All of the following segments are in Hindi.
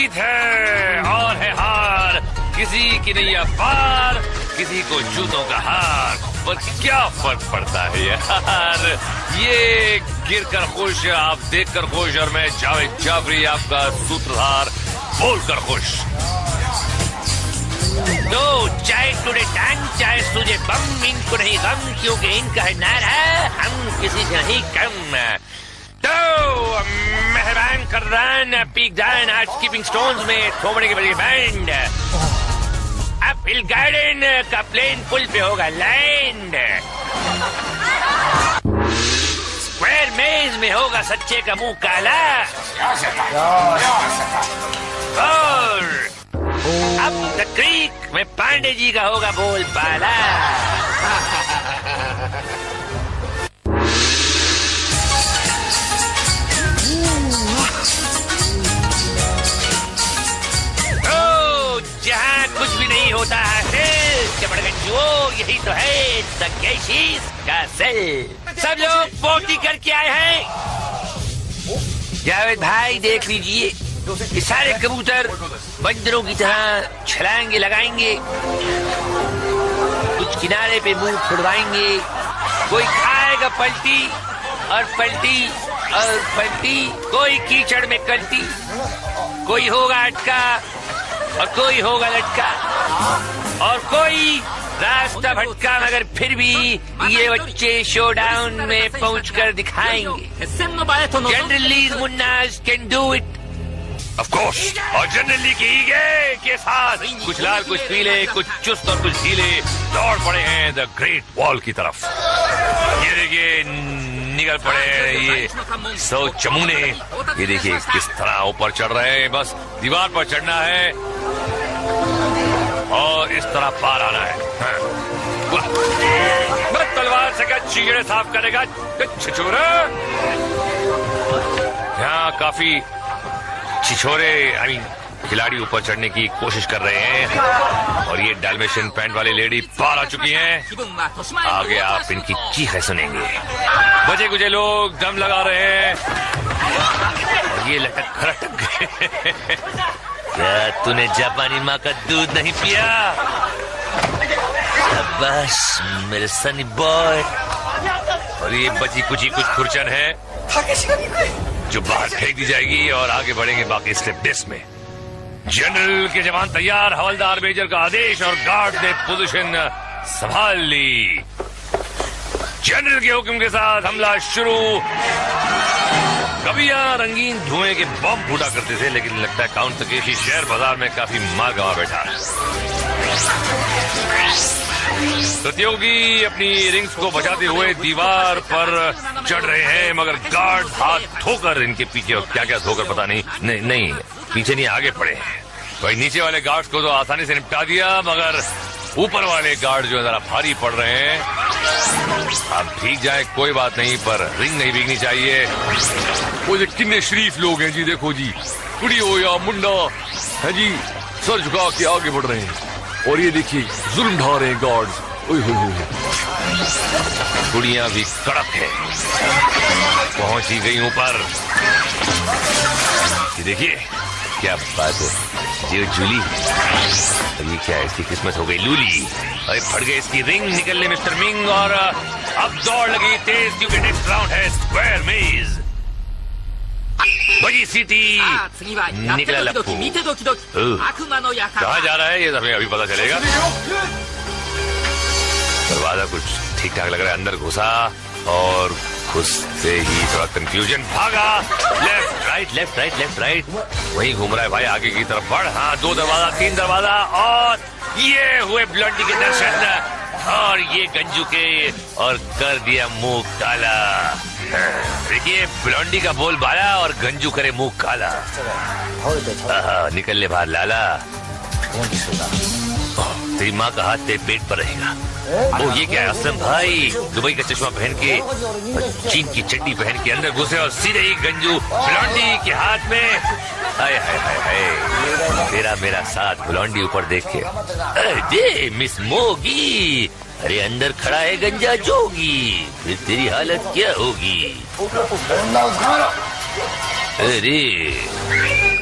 जीत है और है हार, किसी की नैया पार, किसी को जूतों का हार। पर क्या फर्क पड़ता है यार, ये गिर कर खुश, आप देख कर खुश, और मैं जावेद जाफरी आपका सूत्रधार बोलकर खुश। तो चाहे टुडे टंग, चाहे तुझे बम, इनको नहीं गम, क्योंकि इनका है नारा, हम किसी से नहीं कम। तो मेहरबान कर्रान पीक दान आज स्कीपिंग स्टोन्स में थोबड़े के बड़ी बैंड। अब हिल गार्डन का प्लेन पुल पे होगा लैंड। स्क्वायर मेज में होगा सच्चे का मुंह काला। और अब द क्रीक में पांडे जी का होगा बोल बाला। तो जहाँ कुछ भी नहीं होता हासिल, चमड़गंजो यही तो है द कैशीज का सेल। सब लोग पोटी करके आए हैं। जावेद भाई देख लीजिए, ये सारे कबूतर बंदरों की तरह छलांगे लगाएंगे, कुछ किनारे पे मुंह फुड़वाएंगे, कोई खाएगा पलटी और पलटी और पलटी, कोई कीचड़ में कल्टी, कोई होगा अटका और कोई होगा लटका, और कोई रास्ता भटका, मगर फिर भी ये बच्चे शोडाउन में पहुंचकर दिखाएंगे। जनरली मुन्नास can do it of course, और जनरली की ईगे के साथ कुछ लाल, कुछ पीले, कुछ चुस्त और कुछ ढीले दौड़ पड़े हैं द ग्रेट वॉल की तरफ। ये देखिए निकल पड़े हैं ये 100 चमूने। ये देखिए किस तरह ऊपर चढ़ रहे हैं, बस दीवार पर चढ़ना है और इस तरह पार आना है। बस तलवार से क्या चीगड़े साफ करेगा छिछोरा। यहाँ काफी छिछोरे खिलाड़ी ऊपर चढ़ने की कोशिश कर रहे हैं, और ये डाल्मेशियन पैंट वाली लेडी पार आ चुकी हैं। आगे आप इनकी चीखें सुनेंगे। बचे कुछ लोग दम लगा रहे हैं, और ये लटक खटक गए। क्या तूने जापानी माँ का दूध नहीं पिया? बस मेरे सनी बॉय। और ये बची कुची कुछ खुरचन है जो बाहर फेंक दी जाएगी, और आगे बढ़ेंगे बाकी स्टेप डिस में। जनरल के जवान तैयार, हवलदार मेजर का आदेश, और गार्ड ने पोजीशन संभाल ली। जनरल के हुक्म के साथ हमला शुरू। कभी यहाँ रंगीन धुएं के बम फूटा करते थे, लेकिन लगता है काउंट तकेशी शहर बाजार में काफी माल गंवा बैठा। प्रतियोगी अपनी रिंग्स को बचाते हुए दीवार पर चढ़ रहे हैं, मगर गार्ड हाथ धोकर इनके पीछे, और क्या क्या धोकर पता नहीं पीछे नहीं आगे पड़े हैं। भाई नीचे वाले गार्ड्स को तो आसानी से निपटा दिया, मगर ऊपर वाले गार्ड जो जरा भारी पड़ रहे हैं। अब भीग जाए कोई बात नहीं, पर रिंग नहीं भीगनी चाहिए। वो जो कितने शरीफ लोग हैं जी, देखो जी, कुड़ी हो या मुंडा है जी, सर झुका के आगे बढ़ रहे हैं, और ये देखिए जुल्म ढा रहे हैं गार्ड्स। कुड़ियां भी कड़क है, पहुंची गई ऊपर। ये देखिए क्या बात है, ये जूली, ये क्या है, इसकी किस्मत हो गई लूली। अरे फट गए इसकी रिंग निकलने मिस्टर मिंग, और अब दौड़ लगी तेज, क्योंकि नेक्स्ट राउंड है स्क्वायर मेज। बजी सीटी, निकला लप्पू। कहाँ जा रहा है ये हमें अभी पता चलेगा। दरवाजा कुछ ठीक ठाक लग रहा है, अंदर घुसा और घुसते ही थोड़ा कंफ्यूजन, भागा left right left right left right, वहीं घूम रहा है भाई, आगे की तरफ बढ़। हाँ 2 दरवाजा 3 दरवाजा, और ये हुए ब्लॉन्डी के दर्शन, और ये गंजू के, और कर दिया मुंह काला। देखिए ब्लॉन्डी का बोल बाला और गंजू करे मुंह काला। निकल ले बाहर लाला, तेरी माँ का हाथ तेरे पेट पर रहेगा। ओ ये क्या है असलम भाई, दुबई का चश्मा पहन के, चीन की चड्डी पहन के अंदर घुसे, और सीधे ही गंजू ब्लॉन्डी के हाथ में। हाय हाय हाय हाय, तेरा मेरा साथ ब्लॉन्डी ऊपर देख के, अरे मिस मोगी, अरे अंदर खड़ा है गंजा जोगी, फिर तेरी हालत क्या होगी। अरे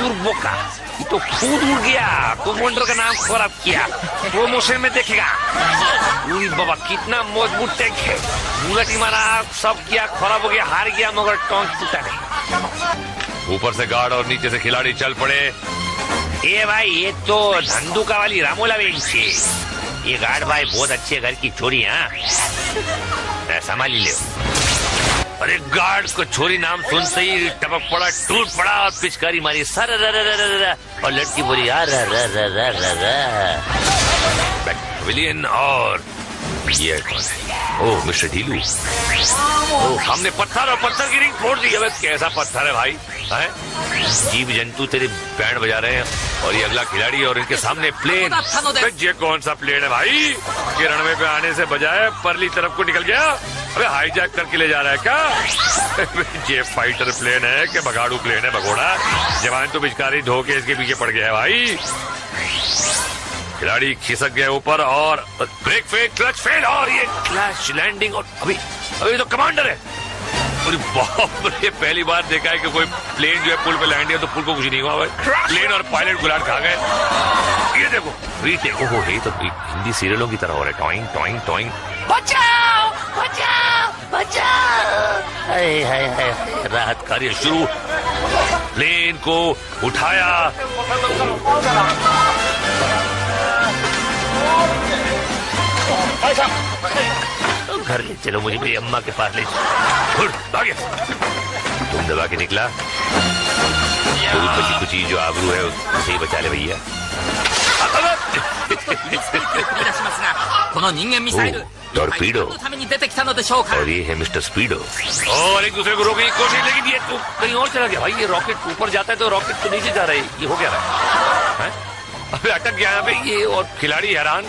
टूर्बो का, ये तो खुद उड़ गया, कमांडर का नाम खराब किया, प्रमोशन में देखेगा। उरी बाबा कितना मजबूत टैंक है, बुलेट मारा, सब किया, खराब हो गया, हार गया, मगर टैंक टूटा नहीं। ऊपर से गार्ड और नीचे से खिलाड़ी चल पड़े। ये भाई ये तो धंधुका वाली रामोला बेंच है। ये गार्ड भाई बहुत अच्छे घर की छोरी, हाँ संभाल ले। अरे गार्ड को छोरी नाम सुनते ही टपक पड़ा, टूट पड़ा और पिचकारी मारी सर और लड़की बोली यार विलियन। और ये कौन है? ओह मिस्टर ढीलू। ओह हमने पत्थर और पत्थर की रिंग फोड़ दी। अब कैसा पत्थर है भाई? है जीव जंतु तेरे बैंड बजा रहे हैं और ये अगला खिलाड़ी और इनके सामने प्लेन। ये कौन सा प्लेन है भाई? कि रनवे पे आने से बजाय परली तरफ को निकल गया। अबे हाईजैक करके ले जा रहा है क्या? ये फाइटर प्लेन है कि बगाड़ू प्लेन है भगोड़ा? जवान तो पिचकारी धो के इसके पीछे पड़ गया है भाई। खिलाड़ी खिसक गए ऊपर और ब्रेक फेल, क्लच फेल और ये क्लैश लैंडिंग। और अभी तो कमांडर है। अरे बाप रे, पहली बार देखा है कि कोई प्लेन जो है पुल पे लैंड किया तो पुल को कुछ नहीं हुआ भाई। प्लेन और पायलट गुलाट खा गए। ये देखो रीटेक। ओहो ये तो हिंदी सीरियलों की तरह हो रहा है। Toing toing toing. बचाओ बचाओ बचाओ। हाय राहत कार्य शुरू। प्लेन को उठाया। घर ले चलो, मुझे मेरी अम्मा के पास ले चलो। भागे। तुम दबा के निकला, कोई बची कुची जो आबरू है उसे ही बचा ले भैया। टॉर्पीडो और ये है मिस्टर स्पीडो। और एक दूसरे को रोकने की कोशिश, लेकिन ये तो कहीं और चला गया भाई। ये रॉकेट ऊपर जाता है तो रॉकेट तो नीचे जा रहा है। ये हो क्या रहा है? अबे अटक गया यहाँ पे ये। और खिलाड़ी हैरान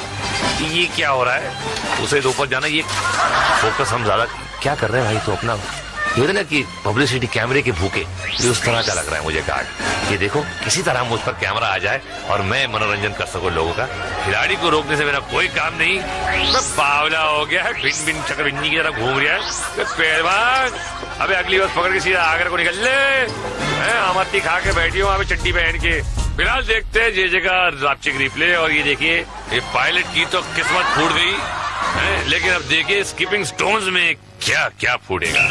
ये क्या हो रहा है? उसे तो ऊपर जाना। ये फोकस हम ज्यादा क्या कर रहे हैं भाई? तो अपना ये ना कि पब्लिसिटी कैमरे के भूखे, ये उस तरह का लग रहा है मुझे कार्ड। ये देखो किसी तरह मुझ पर कैमरा आ जाए और मैं मनोरंजन कर सकूं लोगों का। खिलाड़ी को रोकने से मेरा कोई काम नहीं। मैं बावला हो गया है, भिन भिन चक्रबिन्नी की तरह घूम रहा है पहलवान। अबे अगली बार पकड़ के सीधा आकर को निकल ले। अमरती खा के बैठी हूँ वहां पे चट्टी पहन के। फिलहाल देखते हैं ये जगह रापचिक रिप्ले। और ये देखिए ये पायलट की तो किस्मत फूट गई है, लेकिन अब देखिए स्कीपिंग स्टोन्स में क्या क्या फूटेगा।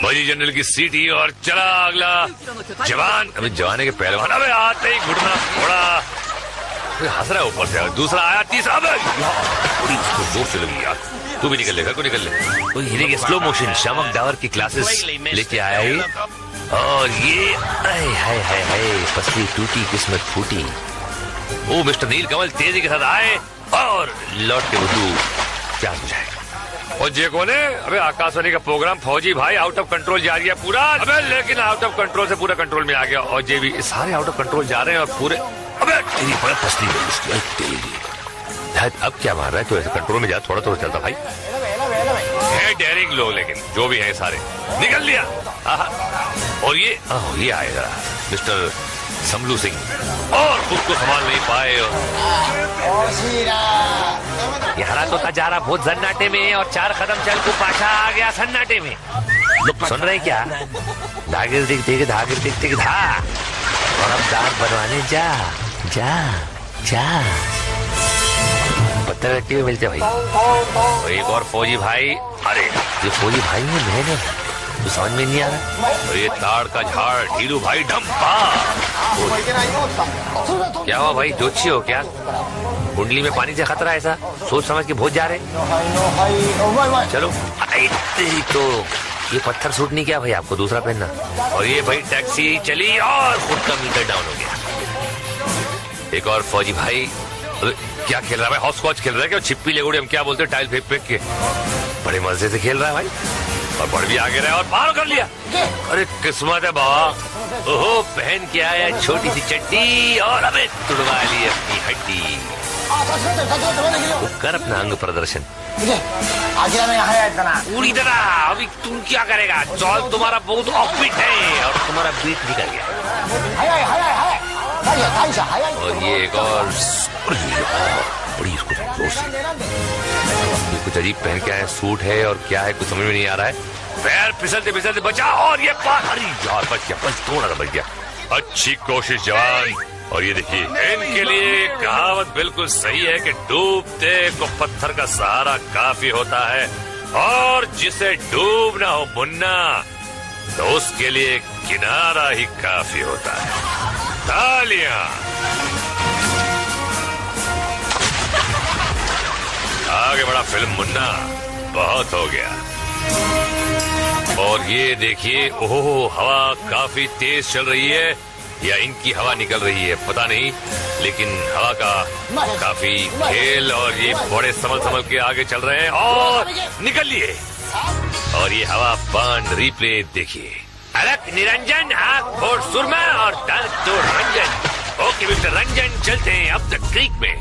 बजी जनरल की सीटी और चला अगला जवान। अबे जवाने के पहलवान अबे आते ही घुटना फोड़ा। हंस रहा है ऊपर से। दूसरा आया, तीसरा जोर से लगी यार। तू भी निकल ले, घर को निकल ले। तो हीरे के स्लो मोशन शामक डावर की क्लासेस लेके आया है। और ये हाय पसली टूटी किस्मत फूटी। ओ मिस्टर नील कमल तेजी के साथ आए और लौट के बुद्धू क्या समझाए। और जे कौन है? अबे आकाशवाणी का प्रोग्राम फौजी भाई आउट ऑफ कंट्रोल जा रही है पूरा। अबे लेकिन आउट ऑफ कंट्रोल से पूरा कंट्रोल में आ गया। और जे भी सारे आउट ऑफ कंट्रोल जा रहे हैं और पूरे। अबे तेरी बड़ा पसली अब क्या मार रहा है? तो ऐसे कंट्रोल में जा, थोड़ा थोड़ा चलता भाई है। डेयरिंग लोग लेकिन जो भी है सारे निकल लिया। और ये आए जरा मिस्टर समलू सिंह और खुद को संभाल नहीं पाए। हरा तो जा रहा बहुत सन्नाटे में और 4 कदम चल को पाछा आ गया सन्नाटे में। सुन रहे क्या? धागिर दिखते धागिर दिखते धा। और अब दाग बनवाने जा जा जा। पत्थर रखते हुए मिलते भाई। और एक और फौजी भाई। अरे ये फौजी भाई है बहन है तो समझ में नहीं आ रहा। और ये ताड़ का झाड़ ढीलू भाई डंपा। क्या हुआ भाई? जोशी हो क्या? कुंडली में पानी से खतरा ऐसा सोच समझ के बहुत जा रहे। चलो तेरी तो ये पत्थर सूट नहीं किया भाई आपको, दूसरा पहनना। और ये भाई टैक्सी चली और खुद का मीटर डाउन हो गया। एक और फौजी भाई क्या खेल रहा है भाई? हॉट स्कॉच खेल रहा है क्या? छिप्पी लेगुड़ी हम क्या बोलते हैं, टाइल फेंक फेंक के। बड़े मजे से खेल रहा है भाई। और बड़ भी आगे रहा और पार कर लिया। अरे किस्मत है बाबा। ओहो पहन के आया छोटी सी चड्डी और अबे तुड़वा ली अपनी हड्डी। कर अपना अंग प्रदर्शन पूरी तरह। अभी तुम क्या करेगा? चौल तुम्हारा बहुत ऑफबिट है और तुम्हारा बीट भी कर गया। और ये एक और बड़ी इसको जोर से कुछ अजीब पहन के आया सूट है और क्या है कुछ समझ में नहीं आ रहा है। पैर फिसलते फिसलते बचा और ये पार। अरे यार बच गया, बच थोड़ा बच गया। अच्छी कोशिश जवान। और ये देखिए, इनके लिए कहावत बिल्कुल सही है कि डूबते को पत्थर का सहारा काफी होता है, और जिसे डूबना हो मुन्ना तो उसके लिए किनारा ही काफी होता है। तालियां। आगे बढ़ा फिल्म मुन्ना, बहुत हो गया। और ये देखिए, ओह, हवा काफी तेज चल रही है, या इनकी हवा निकल रही है पता नहीं, लेकिन हवा का काफी खेल, और ये बड़े संभल के आगे चल रहे हैं और निकल लिए। और ये हवा बांध रिप्ले देखिए, अलग निरंजन, आंख फोड़ सुरमा और दांत तोड़ रंजन। ओके मिस्टर रंजन, चलते हैं अब तक क्रीक में।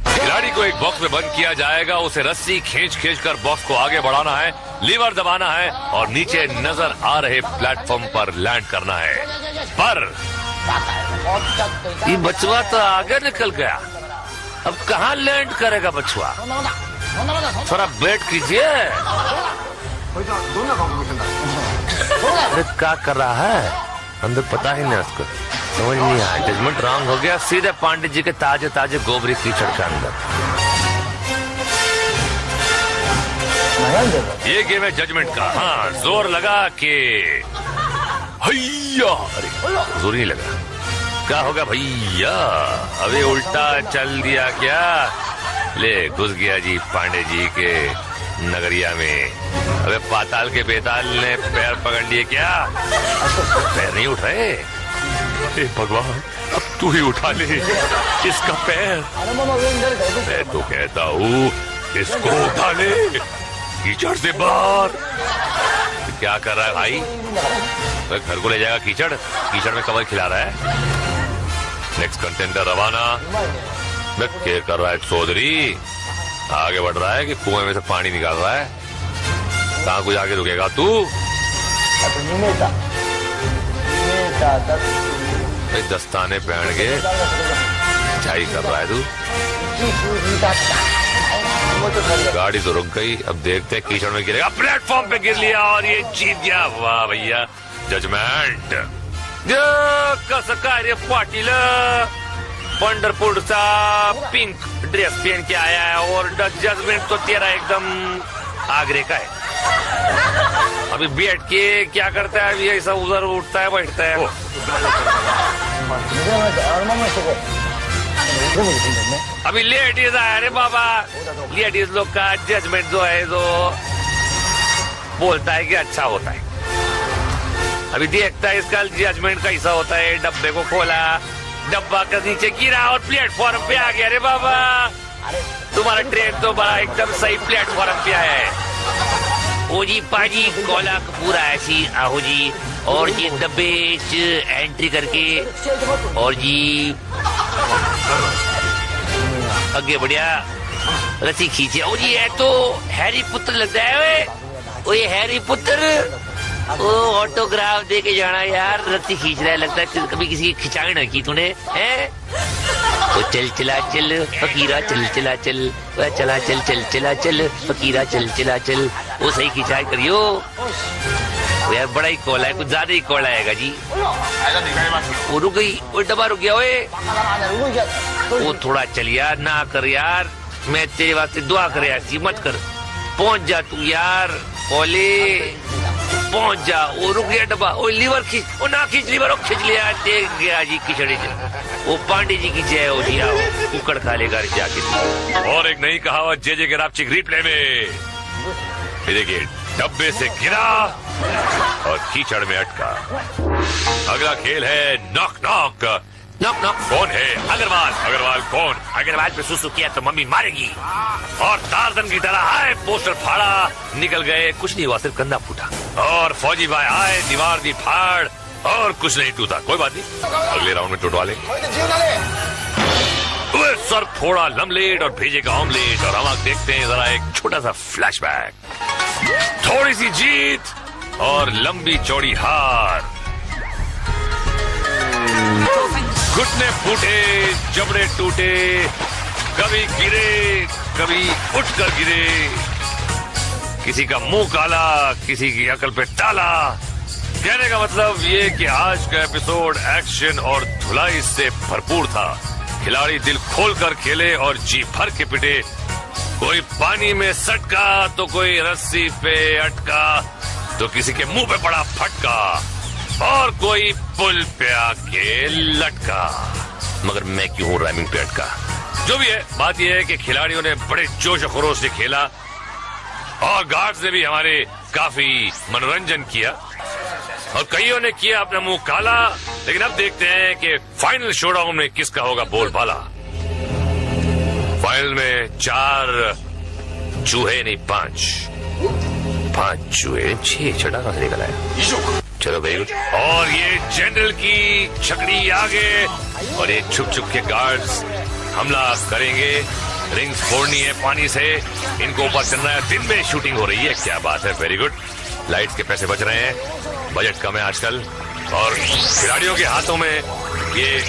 खिलाड़ी को एक बॉक्स में बंद किया जाएगा, उसे रस्सी खींच कर बॉक्स को आगे बढ़ाना है, लीवर दबाना है और नीचे नजर आ रहे प्लेटफॉर्म पर लैंड करना है। पर ये बचवा तो आगे निकल गया, अब कहाँ लैंड करेगा बचवा? थोड़ा वेट कीजिए। अरे क्या कर रहा है अंदर, पता ही नहीं उसको, समझ नहीं आया। जजमेंट रॉन्ग हो गया, सीधे पांडित जी के ताजे ताजे गोबरी कीचड़ के अंदर। ये गेम है जजमेंट का। हाँ, जोर लगा के भैया, अरे जोर नहीं लगा, क्या होगा भैया? अबे उल्टा चल दिया क्या? ले घुस गया जी पांडे जी के नगरिया में। अबे पाताल के बेताल ने पैर पकड़ लिए क्या? पैर नहीं उठ रहे? हे भगवान, अब तू ही उठा ले इसका पैर। मैं तो कहता हूँ इसको उठा ले कीचड़ से बाहर। क्या कर रहा है भाई? तो घर को ले जाएगा कीचड़ में कवर खिला रहा है। नेक्स्ट कंटेंडर रवाना। मैं केयर कर रहा है चौधरी, आगे बढ़ रहा है कि कुएं में से पानी निकाल रहा है। कहाँ को जाके रुकेगा तू? दस्ताने पहन के चाय कर रहा है तू। गाड़ी तो रुक गई, अब देखते हैं कीचड़ में गिरेगा। प्लेटफॉर्म पे गिर लिया और ये जीत गया। वाह भैया, जजमेंट। कसं काय रे पाटील, पंढरपूरचा पिंक ड्रेस पहन के आया है और जजमेंट तो तेरा एकदम आगरे का है। अभी बैठ के क्या करता है? अभी ऐसा उधर उठता है बैठता है। अभी लेडीज आया रे बाबा, लेडीज लोग का जजमेंट जो है जो बोलता है कि अच्छा होता है। अभी देखता है इसका जजमेंट कैसा होता है। डब्बे को खोला, डब्बा का नीचे गिरा और प्लेटफॉर्म पे आ गया रे बाबा। तुम्हारा ट्रेन तो बड़ा एकदम सही प्लेटफॉर्म पे है। ओ जी पाजी कोला पूरा ऐसी आहो जी, और जी डब्बे एंट्री करके और जी आगे बढ़िया, रस्सी खींचे। ओ जी ये तो हैरी पुत्र लगता है। ओ ये हैरी पुत्र, ओ ऑटोग्राफ दे के जाना यार, रस्सी खींच रहा है, लगता है कभी किसी की खिंचाई ना की तूने है। ओ चल चला चल फकीरा, चल चला चल, चला चल चल चला चल फकीरा, चल चला चल। वो सही खिंचाई करियो यार, बड़ा ही कोला है, कुछ ज्यादा ही कोला आएगा जी। वो रुक गई, वो डब्बा रुक गया। ओए वो थोड़ा चल यार, ना कर यार, मैं तेरे वास्ते दुआ कर यार, मत कर, पहुंच जा तू यार, कोले पहुंच जा। वो रुक गया डब्बा। वो लीवर खींच, वो ना खींच लीवर, वो खींच लिया, देख गया जी खिचड़ी। वो पांडे जी की जय हो जी, आओ कुकड़ खा लेगा जाके। और एक नई कहावत जे के रापचिक रिप्ले में। देखिए, डब्बे से गिरा और कीचड़ में अटका। अगला खेल है नॉक नॉक। नॉक नॉक कौन है? अग्रवाल। अग्रवाल कौन? अग्रवाल पे सुसु किया तो मम्मी मारेगी। और टार्जन की तरह आए, पोस्टर फाड़ा, निकल गए, कुछ नहीं हुआ, सिर्फ कंधा फूटा। और फौजी भाई आए, दीवार दी फाड़, और कुछ नहीं टूटा। कोई बात नहीं, अगले राउंड में टूटवा ले। सर फोड़ा लमलेट और भेजेगा ऑमलेट। और हम आप देखते हैं जरा एक छोटा सा फ्लैशबैक। थोड़ी सी जीत और लंबी चौड़ी हार। घुटने फूटे, जबड़े टूटे, कभी गिरे, कभी उठकर गिरे, किसी का मुंह काला, किसी की अकल पे ताला। कहने का मतलब ये कि आज का एपिसोड एक्शन और धुलाई से भरपूर था। खिलाड़ी दिल खोलकर खेले और जी भर के पिटे। कोई पानी में सटका तो कोई रस्सी पे अटका तो किसी के मुंह पे पड़ा फटका और कोई पुल पे आके लटका। मगर मैं क्यों हूं राइमिंग पे अटका? जो भी है, बात यह है कि खिलाड़ियों ने बड़े जोश खरोश से खेला और गार्ड्स ने भी हमारे काफी मनोरंजन किया और कईयों ने किया अपना मुंह काला। लेकिन अब देखते हैं कि फाइनल शोडाउन में किसका होगा बोलबाला। फाइनल में 4 चूहे नहीं 5 चूहे 6 छड़ा कहां से निकल आया? चलो वेरी गुड। और ये जनरल की छकड़ी आगे और ये छुप छुप के गार्ड्स हमला करेंगे। रिंग्स फोड़नी है पानी से, इनको ऊपर करना है। दिन में शूटिंग हो रही है, क्या बात है, वेरी गुड। लाइट्स के पैसे बच रहे हैं, बजट कम है आजकल और खिलाड़ियों के हाथों में ये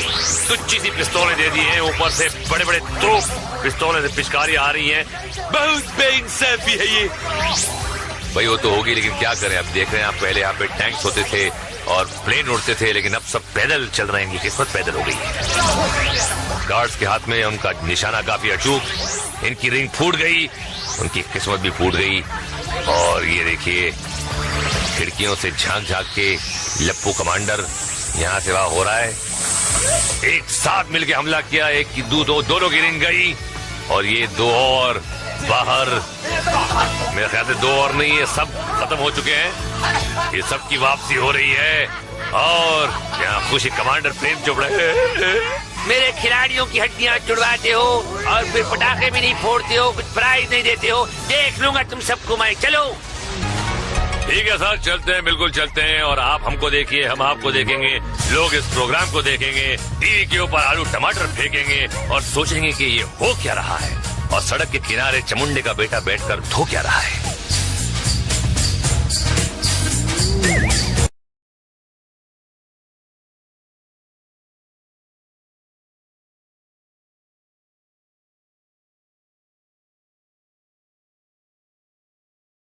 तुच्छी सी पिस्तौलें दे दी हैं, ऊपर से बड़े बड़े तोप पिस्तौलें से पिचकारी आ रही हैं। बहुत बेइंसाफी है ये। भाई वो तो होगी, लेकिन क्या करें, अब देख रहे हैं आप, पहले यहाँ पे टैंक्स होते थे और प्लेन उड़ते थे, लेकिन अब सब पैदल चल रहे हैं। इनकी किस्मत पैदल हो गई है। गार्ड्स के हाथ में उनका निशाना काफी अचूक। इनकी रिंग फूट गई, उनकी किस्मत भी फूट गई। और ये देखिए खिड़कियों से झांक झांक के लप्पू कमांडर यहाँ से वहां हो रहा है। एक साथ मिलके हमला किया, एक की दोनों की रिंग गई और ये 2 और बाहर। मेरे ख्याल से 2 और नहीं, ये सब खत्म हो चुके हैं। ये सब की वापसी हो रही है और यहाँ खुशी कमांडर प्रेम चोपड़ा मेरे खिलाड़ियों की हड्डियां चुड़वाते हो और फिर पटाखे भी नहीं फोड़ते हो, कुछ प्राइज नहीं देते हो। देख लूंगा तुम सबको मैं। चलो ठीक है सर, चलते हैं, बिल्कुल चलते हैं। और आप हमको देखिए, हम आपको देखेंगे, लोग इस प्रोग्राम को देखेंगे, टीवी के ऊपर आलू टमाटर फेंकेंगे और सोचेंगे कि ये हो क्या रहा है और सड़क के किनारे चमुंडे का बेटा बैठकर धो क्या रहा है।